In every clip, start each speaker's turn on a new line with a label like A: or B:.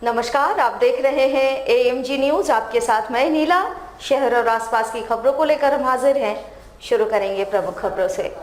A: नमस्कार, आप देख रहे हैं AMG न्यूज। आपके साथ मैं नीला। शहर और आसपास की खबरों को लेकर हम हाजिर हैं। शुरू करेंगे प्रमुख खबरों से।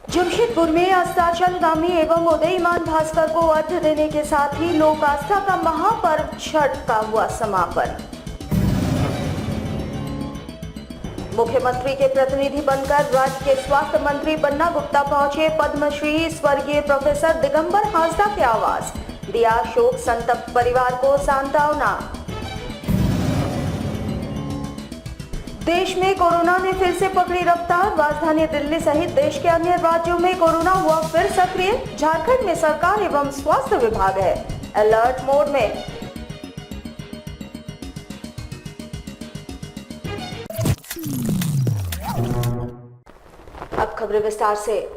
A: जमशेदपुर में अस्ताचलगामी एवं उदयीमान भास्कर को अर्घ्य देने के साथ ही लोक आस्था का महापर्व छठ का हुआ समापन। मुख्यमंत्री के प्रतिनिधि बनकर राज्य के स्वास्थ्य मंत्री बन्ना गुप्ता पहुंचे पद्मश्री स्वर्गीय प्रोफेसर दिगंबर हांसदा के आवास, दिया शोक संतप्त परिवार को सांत्वना। देश में कोरोना ने फिर से पकड़ी रफ्तार। राजधानी दिल्ली सहित देश के अन्य राज्यों में कोरोना हुआ फिर सक्रिय। झारखंड में सरकार एवं स्वास्थ्य विभाग है अलर्ट मोड में। अब खबरें विस्तार से।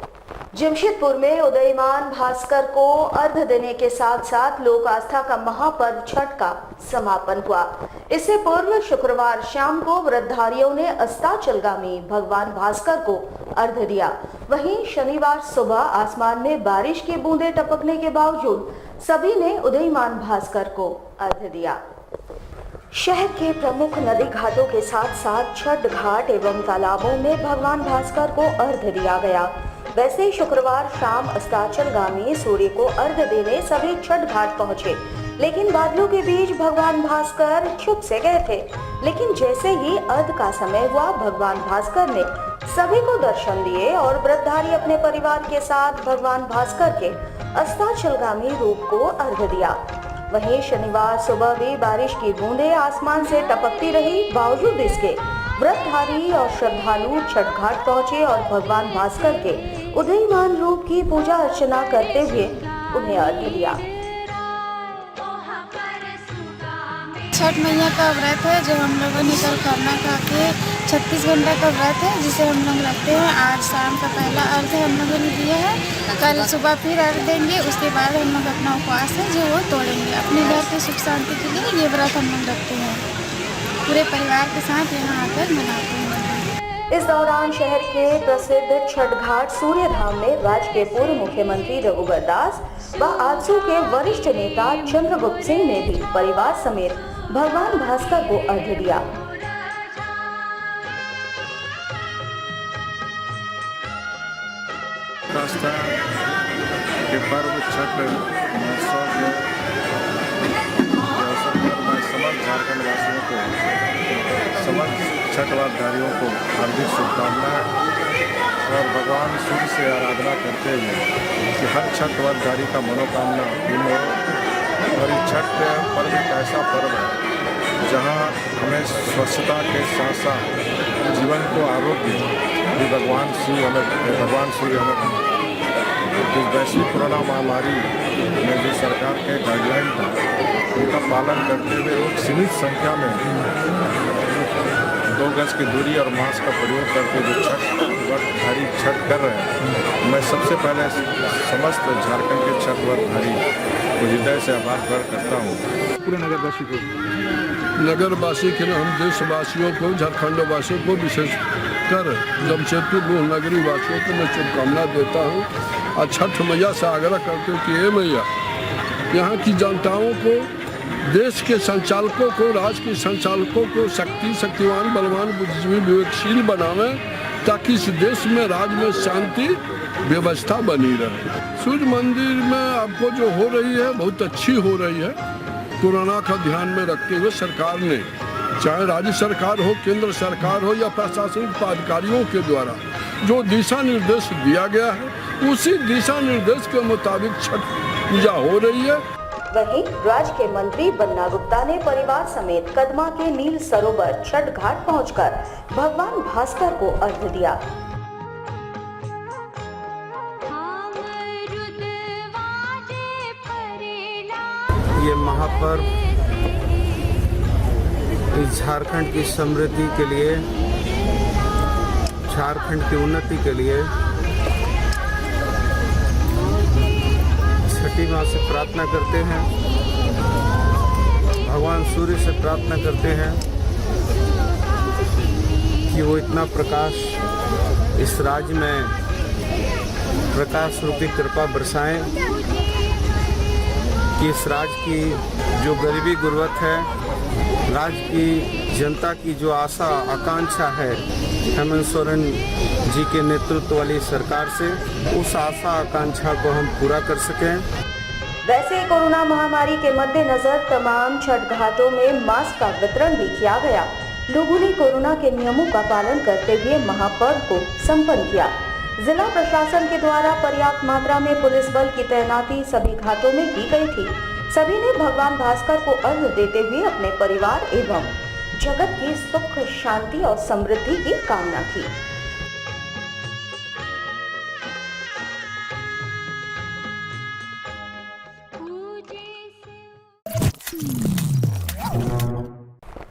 A: जमशेदपुर में उदयीमान भास्कर को अर्घ्य देने के साथ साथ लोक आस्था का महापर्व छठ का समापन हुआ। इससे पूर्व शुक्रवार शाम को व्रतधारियों ने अस्ताचलगामी भगवान भास्कर को अर्घ्य दिया। वहीं शनिवार सुबह आसमान में बारिश की बूंदें टपकने के बावजूद सभी ने उदयीमान भास्कर को अर्घ्य दिया। शहर के प्रमुख नदी घाटों के साथ साथ छठ घाट एवं तालाबों में भगवान भास्कर को अर्घ्य दिया गया। वैसे ही शुक्रवार शाम अस्ताचलगामी सूर्य को अर्घ्य देने सभी छठ घाट पहुंचे, लेकिन बादलों के बीच भगवान भास्कर छुप से गए थे। लेकिन जैसे ही अर्घ्य का समय हुआ, भगवान भास्कर ने सभी को दर्शन दिए और व्रतधारी अपने परिवार के साथ भगवान भास्कर के अस्ताचलगामी रूप को अर्घ्य दिया। वहीं शनिवार सुबह भी बारिश की बूंदें आसमान से टपकती रही। बावजूद इसके व्रतधारी और श्रद्धालु छठ घाट पहुंचे और भगवान भास्कर के उदयीमान रूप की पूजा अर्चना करते हुए उन्हें अर्घ्य दिया।
B: छठ मैया का व्रत है जो हम लोगों ने कल करना के 36 घंटा का व्रत है, जिसे हम लोग रखते हैं। आज शाम का पहला अर्घ्य हम लोगों ने दिया है। कल सुबह फिर अर्घ्य देंगे, उसके बाद हम लोग अपना उपवास है जो वो तोड़ेंगे। अपने घर की सुख शांति के लिए ये व्रत हम लोग रखते हैं। पूरे परिवार के साथ यहाँ आकर मनाते हैं।
A: इस दौरान शहर के प्रसिद्ध छठ घाट सूर्यधाम में राज्य के पूर्व मुख्यमंत्री रघुवर दास व आजसू के वरिष्ठ नेता चंद्रगुप्त सिंह ने भी परिवार समेत भगवान भास्कर को अर्घ्य दिया।
C: आस्था के पर्व छठ महोत्सव के अवसर पर मैं समस्त झारखंड वासियों को, समस्त छठ व्रतधारियों को हार्दिक शुभकामनाएं और भगवान सूर्य से आराधना करते हुए कि हर छठ व्रतधारी का मनोकामना पूर्ण हो। और ये छठ पर्व एक ऐसा पर्व है जहाँ हमें स्वच्छता के साथ साथ जीवन को आरोग्य भी भगवान सूर्य हमें इस वैश्विक कोरोना महामारी में जो सरकार के गाइडलाइन था उनका पालन करते हुए एक सीमित संख्या में 2 गज की दूरी और मास्क का प्रयोग करके जो छठ व्रतधारी छठ कर रहे हैं, मैं सबसे पहले समस्त झारखंड के छठ व्रतधारी को हृदय से आभार प्रकट करता हूँ।
D: पूरे नगरवासी के हम देशवासियों को, झारखंड वासियों को, विशेषकर जमशेदपुर नगरी वासियों को मैं शुभकामना देता हूँ और छठ मैया से आग्रह करते हूँ कि ये मैया यहाँ की जनताओं को, देश के संचालकों को, राज्य के संचालकों को शक्तिवान, बलवान, बुद्धिजीवी, विवेकशील बनावे ताकि इस देश में, राज्य में शांति व्यवस्था बनी रहे। सूर्य मंदिर में आपको जो हो रही है बहुत अच्छी हो रही है। कोरोना का ध्यान में रखते हुए सरकार ने, चाहे राज्य सरकार हो, केंद्र सरकार हो या प्रशासनिक अधिकारियों के द्वारा जो दिशा निर्देश दिया गया है, उसी दिशा निर्देश के मुताबिक छठ पूजा हो रही है।
A: वहीं राज्य के मंत्री बन्ना गुप्ता ने परिवार समेत कदमा के नील सरोवर छठ घाट पहुंचकर भगवान भास्कर को अर्घ्य दिया।
E: ये महापर्व इस झारखंड की समृद्धि के लिए, झारखंड की उन्नति के लिए छठी माँ से प्रार्थना करते हैं, भगवान सूर्य से प्रार्थना करते हैं कि वो इतना प्रकाश इस राज्य में प्रकाश रूपी कृपा बरसाएं कि इस राज्य की जो गरीबी गुर्बत है, राज्य की जनता की जो आशा आकांक्षा है हेमंत सोरेन जी के नेतृत्व वाली सरकार से, उस आशा आकांक्षा को हम पूरा कर सकें।
A: वैसे कोरोना महामारी के मद्देनजर तमाम छठ घाटों में मास्क का वितरण भी किया गया। लोगों ने कोरोना के नियमों का पालन करते हुए महापर्व को संपन्न किया। जिला प्रशासन के द्वारा पर्याप्त मात्रा में पुलिस बल की तैनाती सभी घाटों में की गई थी। सभी ने भगवान भास्कर को अर्घ्य देते हुए अपने परिवार एवं जगत की सुख, शांति और समृद्धि की कामना की।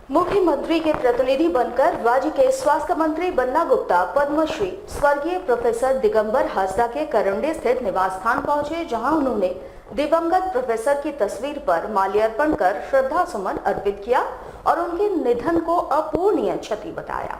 A: मुख्यमंत्री के प्रतिनिधि बनकर राज्य के स्वास्थ्य मंत्री बन्ना गुप्ता पद्मश्री स्वर्गीय प्रोफेसर दिगंबर हांसदा के करंडे स्थित निवास स्थान पहुंचे, जहां उन्होंने दिवंगत प्रोफेसर की तस्वीर पर माल्यार्पण कर श्रद्धा सुमन अर्पित किया और उनके निधन को अपूरणीय क्षति बताया।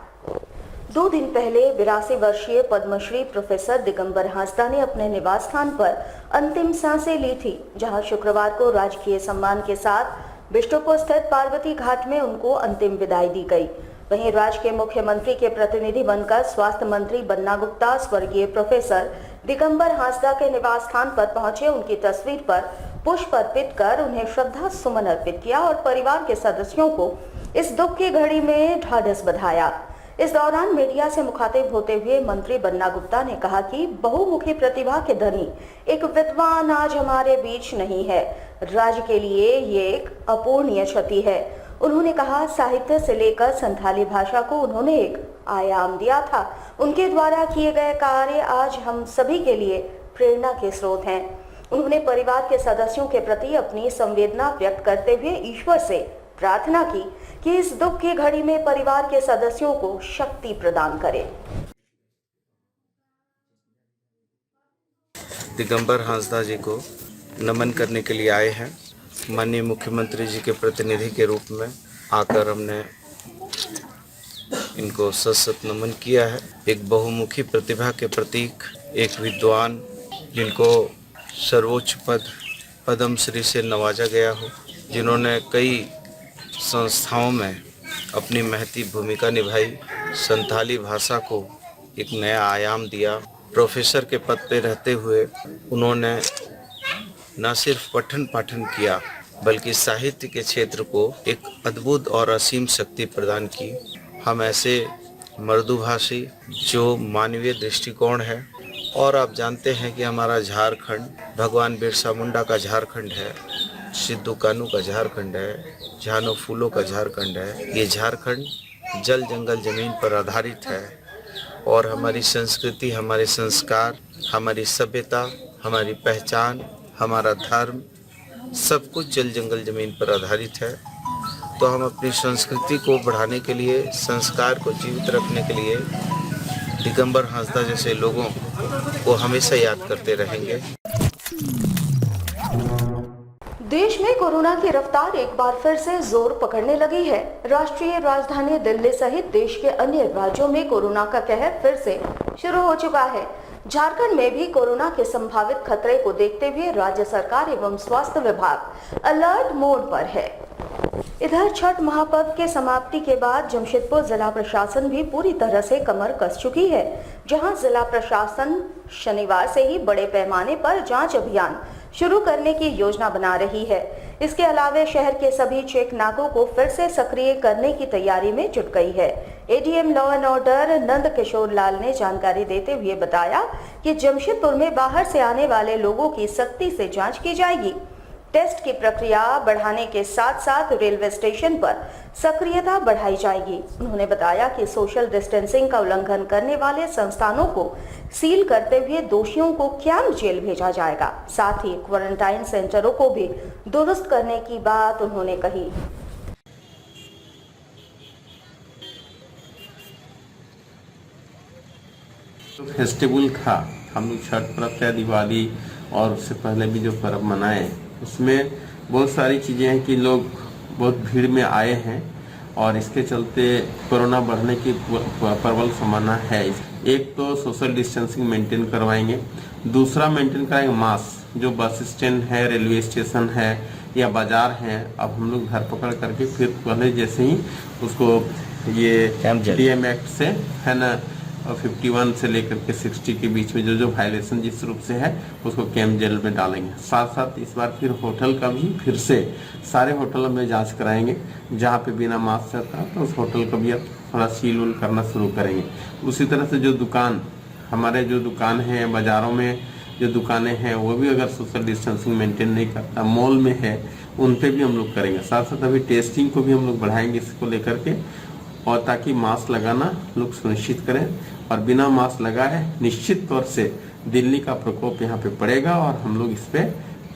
A: 2 दिन पहले 82 वर्षीय पद्मश्री प्रोफेसर दिगंबर हांसदा ने अपने निवास स्थान पर अंतिम सांसें ली थी, जहां शुक्रवार को राजकीय सम्मान के साथ बिष्टुपुर स्थित पार्वती घाट में उनको अंतिम विदाई दी गई। वहीं राज्य के मुख्यमंत्री के प्रतिनिधि बनकर स्वास्थ्य मंत्री बन्ना गुप्ता स्वर्गीय प्रोफेसर दिगंबर हांसदा के निवास स्थान पर पहुंचे, उनकी तस्वीर पर पुष्प अर्पित कर उन्हें श्रद्धा सुमन अर्पित किया और परिवार के सदस्यों को इस दुख की घड़ी में ढाढ़स बंधाया। इस दौरान मीडिया से मुखातिब होते हुए मंत्री बन्ना गुप्ता ने कहा कि बहुमुखी प्रतिभा के धनी एक विद्वान आज हमारे बीच नहीं है। राज्य के लिए ये एक अपूरणीय क्षति है। उन्होंने कहा, साहित्य से लेकर संथाली भाषा को उन्होंने एक आयाम दिया था। उनके द्वारा किए गए कार्य आज हम सभी के लिए प्रेरणा के स्रोत हैं। उन्होंने परिवार के सदस्यों के प्रति अपनी संवेदना व्यक्त करते हुए ईश्वर से प्रार्थना की कि इस दुख की घड़ी में परिवार के सदस्यों को शक्ति प्रदान करे।
F: दिगंबर हांसदा जी को नमन करने के लिए आए हैं। माननीय मुख्यमंत्री जी के प्रतिनिधि के रूप में आकर हमने इनको सशक्त नमन किया है। एक बहुमुखी प्रतिभा के प्रतीक, एक विद्वान जिनको सर्वोच्च पद पद्मश्री से नवाजा गया हो, जिन्होंने कई संस्थाओं में अपनी महती भूमिका निभाई, संथाली भाषा को एक नया आयाम दिया। प्रोफेसर के पद पर रहते हुए उन्होंने न सिर्फ पठन पाठन किया बल्कि साहित्य के क्षेत्र को एक अद्भुत और असीम शक्ति प्रदान की। हम ऐसे मृदुभाषी जो मानवीय दृष्टिकोण है, और आप जानते हैं कि हमारा झारखंड भगवान बिरसा मुंडा का झारखंड है, सिद्धू कानू का झारखंड है, झानो फूलों का झारखंड है। ये झारखंड जल जंगल जमीन पर आधारित है और हमारी संस्कृति, हमारे संस्कार, हमारी सभ्यता, हमारी पहचान, हमारा धर्म सब कुछ जल जंगल जमीन पर आधारित है। तो हम अपनी संस्कृति को बढ़ाने के लिए, संस्कार को जीवित रखने के लिए दिगंबर हांसदा जैसे लोगों को हमेशा याद करते रहेंगे।
A: देश में कोरोना की रफ्तार एक बार फिर से जोर पकड़ने लगी है। राष्ट्रीय राजधानी दिल्ली सहित देश के अन्य राज्यों में कोरोना का कहर फिर से शुरू हो चुका है। झारखंड में भी कोरोना के संभावित खतरे को देखते हुए राज्य सरकार एवं स्वास्थ्य विभाग अलर्ट मोड पर है। इधर छठ महापर्व के समाप्ति के बाद जमशेदपुर जिला प्रशासन भी पूरी तरह से कमर कस चुकी है, जहां जिला प्रशासन शनिवार से ही बड़े पैमाने पर जांच अभियान शुरू करने की योजना बना रही है। इसके अलावा शहर के सभी चेक नाकों को फिर से सक्रिय करने की तैयारी में जुट गई है। ADM law and order Nand Kishore Lal ने जानकारी देते हुए बताया कि जमशेदपुर में बाहर से आने वाले लोगों की सख्ती से जांच की जाएगी। टेस्ट की प्रक्रिया बढ़ाने के साथ साथ रेलवे स्टेशन पर सक्रियता बढ़ाई जाएगी। उन्होंने बताया कि सोशल डिस्टेंसिंग का उल्लंघन करने वाले संस्थानों को सील करते हुए दोषियों को कैंप जेल भेजा जाएगा। साथ ही क्वारंटाइन सेंटरों को भी दुरुस्त करने की बात उन्होंने कही।
G: फेस्टिवल था, हम लोग छठ पर्व या दिवाली और उससे पहले भी जो पर्व मनाए, उसमें बहुत सारी चीज़ें हैं कि लोग बहुत भीड़ में आए हैं और इसके चलते कोरोना बढ़ने की प्रबल संभावना है। एक तो सोशल डिस्टेंसिंग मेंटेन करवाएंगे, दूसरा मेंटेन कराएंगे मास्क। जो बस स्टैंड है, रेलवे स्टेशन है या बाजार है, अब हम लोग धरपकड़ करके फिर पहले जैसे ही उसको ये डीएम एक्ट से है ना 51 से लेकर के 60 के बीच में जो वायलेशन जिस रूप से है उसको कैंप जेल में डालेंगे। साथ साथ इस बार फिर होटल का भी फिर से सारे होटलों में जांच कराएंगे, जहां पे बिना मास्क रहता है तो उस होटल को भी अब थोड़ा सील उल करना शुरू करेंगे। उसी तरह से जो दुकान हमारे जो दुकान है बाजारों में जो दुकानें हैं वो भी अगर सोशल डिस्टेंसिंग मेंटेन नहीं करता, मॉल में है, उन पे भी हम लोग करेंगे। साथ साथ अभी टेस्टिंग को भी हम लोग बढ़ाएंगे इसको लेकर के, और ताकि मास्क लगाना लोग सुनिश्चित करें। और बिना मास्क लगाए निश्चित तौर से दिल्ली का प्रकोप यहाँ पे पड़ेगा और हम लोग इस पे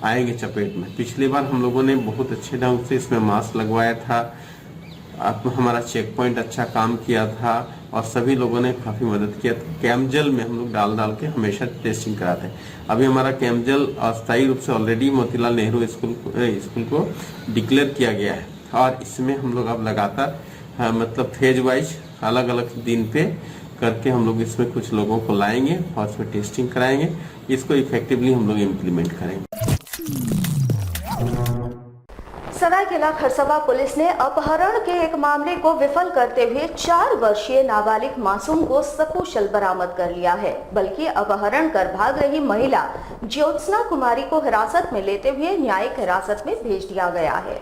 G: आएंगे चपेट में। पिछली बार हम लोगों ने बहुत अच्छे ढंग से इसमें मास्क लगवाया था, हमारा चेक पॉइंट अच्छा काम किया था और सभी लोगों ने काफी मदद किया था। कैंप जेल में हम लोग डाल के हमेशा टेस्टिंग कराते हैं। अभी हमारा कैंप जेल अस्थायी रूप से ऑलरेडी मोतीलाल नेहरू स्कूल को डिक्लेयर किया गया है और इसमें हम लोग अब लगातार मतलब फेज वाइज अलग अलग दिन पे करके हम लोग इसमें कुछ लोगों को लाएंगे और इसमें टेस्टिंग कराएंगे। इसको इफेक्टिवली हम लोग इम्प्लीमेंट करेंगे।
A: सरायकेला खरसवा पुलिस ने अपहरण के एक मामले को विफल करते हुए 4 वर्षीय नाबालिग मासूम को सकुशल बरामद कर लिया है। बल्कि अपहरण कर भाग रही महिला ज्योत्सना कुमारी को हिरासत में लेते हुए न्यायिक हिरासत में भेज दिया गया है।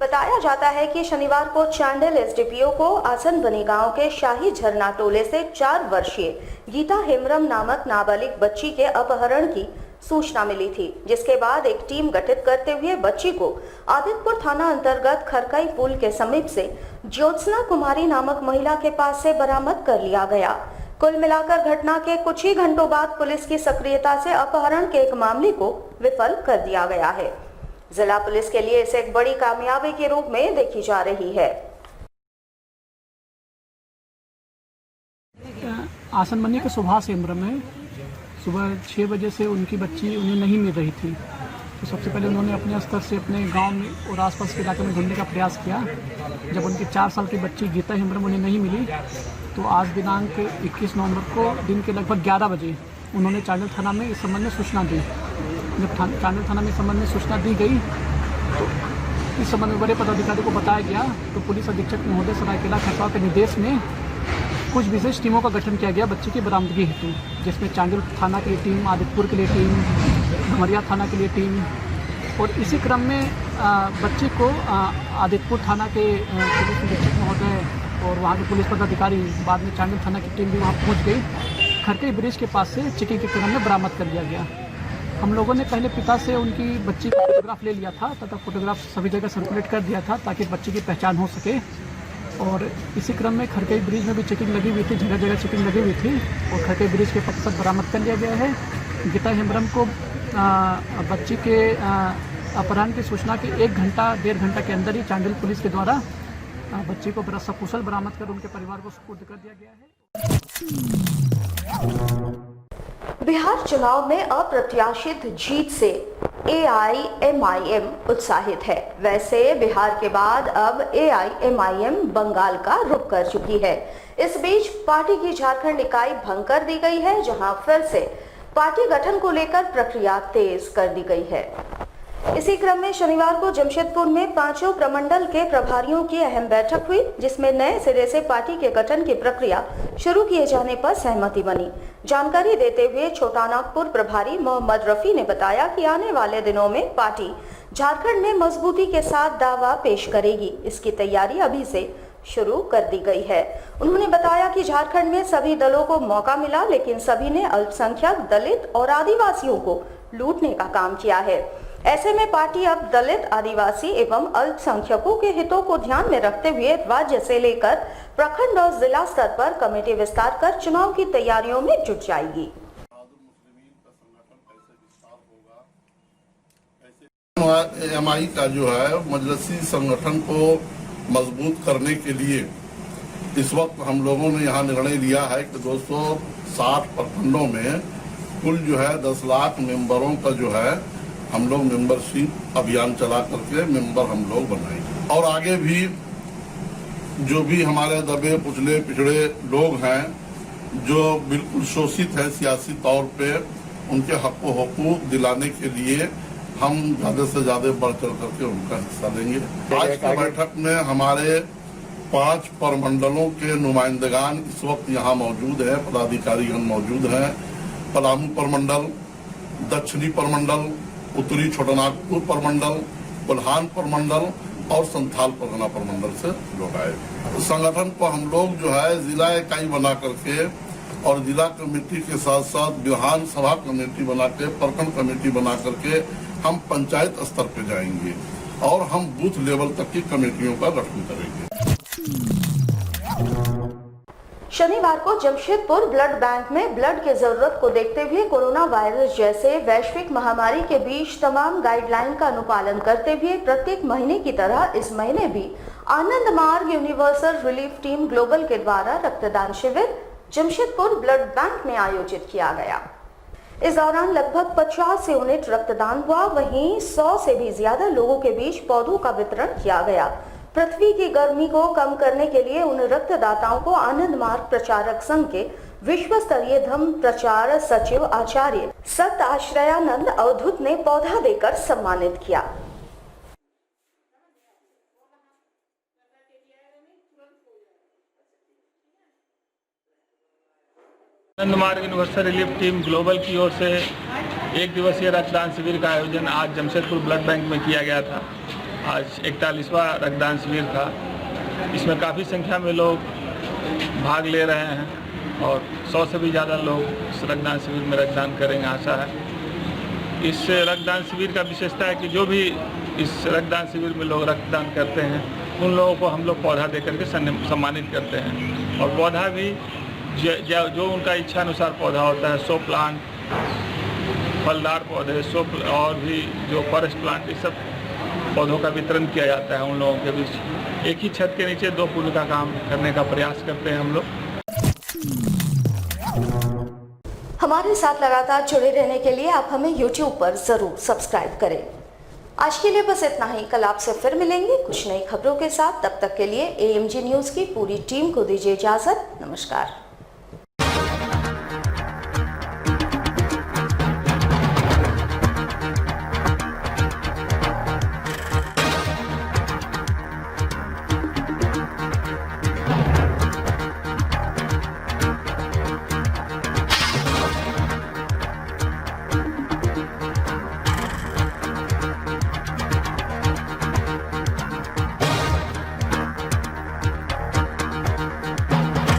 A: बताया जाता है कि शनिवार को चांडिल एसडीपीओ को आसन बनी गांव के शाही झरना टोले से 4 वर्षीय गीता हेम्ब्रम नामक नाबालिग बच्ची के अपहरण की सूचना मिली थी, जिसके बाद एक टीम गठित करते हुए बच्ची को आदितपुर थाना अंतर्गत खरकई पुल के समीप से ज्योत्सना कुमारी नामक महिला के पास से बरामद कर लिया गया। कुल मिलाकर घटना के कुछ ही घंटों बाद पुलिस की सक्रियता से अपहरण के एक मामले को विफल कर दिया गया है। जिला पुलिस के लिए इसे एक बड़ी कामयाबी के रूप में देखी जा रही है।
H: आसनमनी के सुभाष हेम्ब्रम में सुबह 6 बजे से उनकी बच्ची उन्हें नहीं मिल रही थी, तो सबसे पहले उन्होंने अपने स्तर से अपने गांव में और आसपास के इलाके में ढूंढने का प्रयास किया। जब उनकी 4 साल की बच्ची गीता हेम्ब्रम उन्हें नहीं मिली तो आज दिनांक 21 नवंबर को दिन के लगभग 11 बजे उन्होंने चांडिल थाना में इस संबंध में सूचना दी। जब चांडिल थाना में इस संबंध में सूचना दी गई तो इस संबंध में बड़े पदाधिकारी को बताया गया, तो पुलिस अधीक्षक महोदय सरायकेला खरसवा के निर्देश में कुछ विशेष टीमों का गठन किया गया बच्चे की बरामदगी हेतु, जिसमें चांडिल थाना के लिए टीम, आदितपुर के लिए टीम, डुमरिया थाना के लिए टीम, और इसी क्रम में बच्चे को आदितपुर थाना के पुलिस अधीक्षक महोदय और वहाँ के पुलिस पदाधिकारी, बाद में चांडिल थाना की टीम भी वहाँ पहुँच गई। खरकई ब्रिज के पास से चेकिंग के क्रम में बरामद कर लिया गया। हम लोगों ने पहले पिता से उनकी बच्ची का फोटोग्राफ ले लिया था तथा फोटोग्राफ सभी जगह सर्कुलेट कर दिया था ताकि बच्ची की पहचान हो सके, और इसी क्रम में खरकई ब्रिज में भी चेकिंग लगी हुई थी, जगह जगह चेकिंग लगी हुई थी और खरकई ब्रिज के पक्ष बरामद कर लिया गया है। गीता हेम्ब्रम को बच्ची के अपहरण की सूचना के 1-1.5 घंटा के अंदर ही चांडिल पुलिस के द्वारा बच्ची को सकुशल बरामद कर उनके परिवार को सुपुर्द कर दिया गया है।
A: बिहार चुनाव में अप्रत्याशित जीत से AIMIM उत्साहित है। वैसे बिहार के बाद अब AIMIM बंगाल का रुख कर चुकी है। इस बीच पार्टी की झारखंड इकाई भंग कर दी गई है, जहां फिर से पार्टी गठन को लेकर प्रक्रिया तेज कर दी गई है। इसी क्रम में शनिवार को जमशेदपुर में 5 प्रमंडल के प्रभारियों की अहम बैठक हुई, जिसमें नए सिरे से पार्टी के गठन की प्रक्रिया शुरू किए जाने पर सहमति बनी। जानकारी देते हुए छोटानागपुर प्रभारी मोहम्मद रफी ने बताया कि आने वाले दिनों में पार्टी झारखंड में मजबूती के साथ दावा पेश करेगी। इसकी तैयारी अभी से शुरू कर दी गई है। उन्होंने बताया कि झारखंड में सभी दलों को मौका मिला, लेकिन सभी ने अल्पसंख्यक, दलित और आदिवासियों को लूटने का काम किया है। ऐसे में पार्टी अब दलित, आदिवासी एवं अल्पसंख्यकों के हितों को ध्यान में रखते हुए राज्य से लेकर प्रखंड और जिला स्तर पर कमेटी विस्तार कर चुनाव की तैयारियों में जुट जाएगी।
I: एमआई का जो है मजलिसी संगठन को मजबूत करने के लिए इस वक्त हम लोगों ने यहाँ निर्णय लिया है कि 260 प्रखंडों में कुल जो है 10 लाख मेंबरों का जो है हम लोग मेंबरशिप अभियान चला करके मेंबर हम लोग बनाएंगे। और आगे भी जो भी हमारे दबे कुचले पिछड़े लोग हैं जो बिल्कुल शोषित है सियासी तौर पे, उनके हक व हुकूक दिलाने के लिए हम ज्यादा से ज्यादा बढ़ चढ़ करके उनका हिस्सा लेंगे। आज की बैठक में हमारे 5 प्रमंडलों के नुमाइंदगान इस वक्त यहाँ मौजूद है, पदाधिकारीगण मौजूद हैं। पलामू प्रमंडल, दक्षिणी प्रमंडल, उत्तरी छोटानागपुर प्रमंडल, कोल्हान प्रमंडल और संथाल परगना प्रमंडल से लोग आए। संगठन को हम लोग जो है जिला इकाई बना करके और जिला कमेटी के साथ साथ विधानसभा कमेटी बना के, प्रखंड कमेटी बना करके हम पंचायत स्तर पे जाएंगे और हम बूथ लेवल तक की कमेटियों का गठन करेंगे।
A: शनिवार को जमशेदपुर ब्लड बैंक में ब्लड की जरूरत को देखते हुए कोरोना वायरस जैसे वैश्विक महामारी के बीच तमाम गाइडलाइन का अनुपालन करते हुए प्रत्येक महीने की तरह इस महीने भी आनंद मार्ग यूनिवर्सल रिलीफ टीम ग्लोबल के द्वारा रक्तदान शिविर जमशेदपुर ब्लड बैंक में आयोजित किया गया। इस दौरान लगभग 50 यूनिट रक्तदान हुआ, वहीं 100 से भी ज्यादा लोगों के बीच पौधों का वितरण किया गया। पृथ्वी की गर्मी को कम करने के लिए उन रक्तदाताओं को आनंद मार्ग प्रचारक संघ के विश्व स्तरीय धम्म प्रचार सचिव आचार्य सत आश्रयानंद अवधूत ने पौधा देकर सम्मानित किया।
J: आनंद मार्ग यूनिवर्सल रिलीफ टीम ग्लोबल की ओर से 1 दिवसीय रक्तदान शिविर का आयोजन आज जमशेदपुर ब्लड बैंक में किया गया था। आज 41वां रक्तदान शिविर था। इसमें काफ़ी संख्या में लोग भाग ले रहे हैं और 100 से भी ज़्यादा लोग इस रक्तदान शिविर में रक्तदान करेंगे, आशा है। इस रक्तदान शिविर का विशेषता है कि जो भी इस रक्तदान शिविर में लोग रक्तदान करते हैं उन लोगों को हम लोग पौधा दे करके सम्मानित करते हैं। और पौधा भी जो उनका इच्छा अनुसार पौधा होता है, 100 प्लांट, फलदार पौधे, 100 और भी जो फॉरेस्ट प्लांट, ये सब पौधों का वितरण किया जाता है उन लोगों के बीच। एक ही छत के नीचे 2 पुण्य का काम करने का प्रयास करते हैं हम लोग।
A: हमारे साथ लगातार जुड़े रहने के लिए आप हमें YouTube पर जरूर सब्सक्राइब करें। आज के लिए बस इतना ही। कल आपसे फिर मिलेंगे कुछ नई खबरों के साथ। तब तक के लिए AMG न्यूज की पूरी टीम को दीजिए इजाजत। नमस्कार।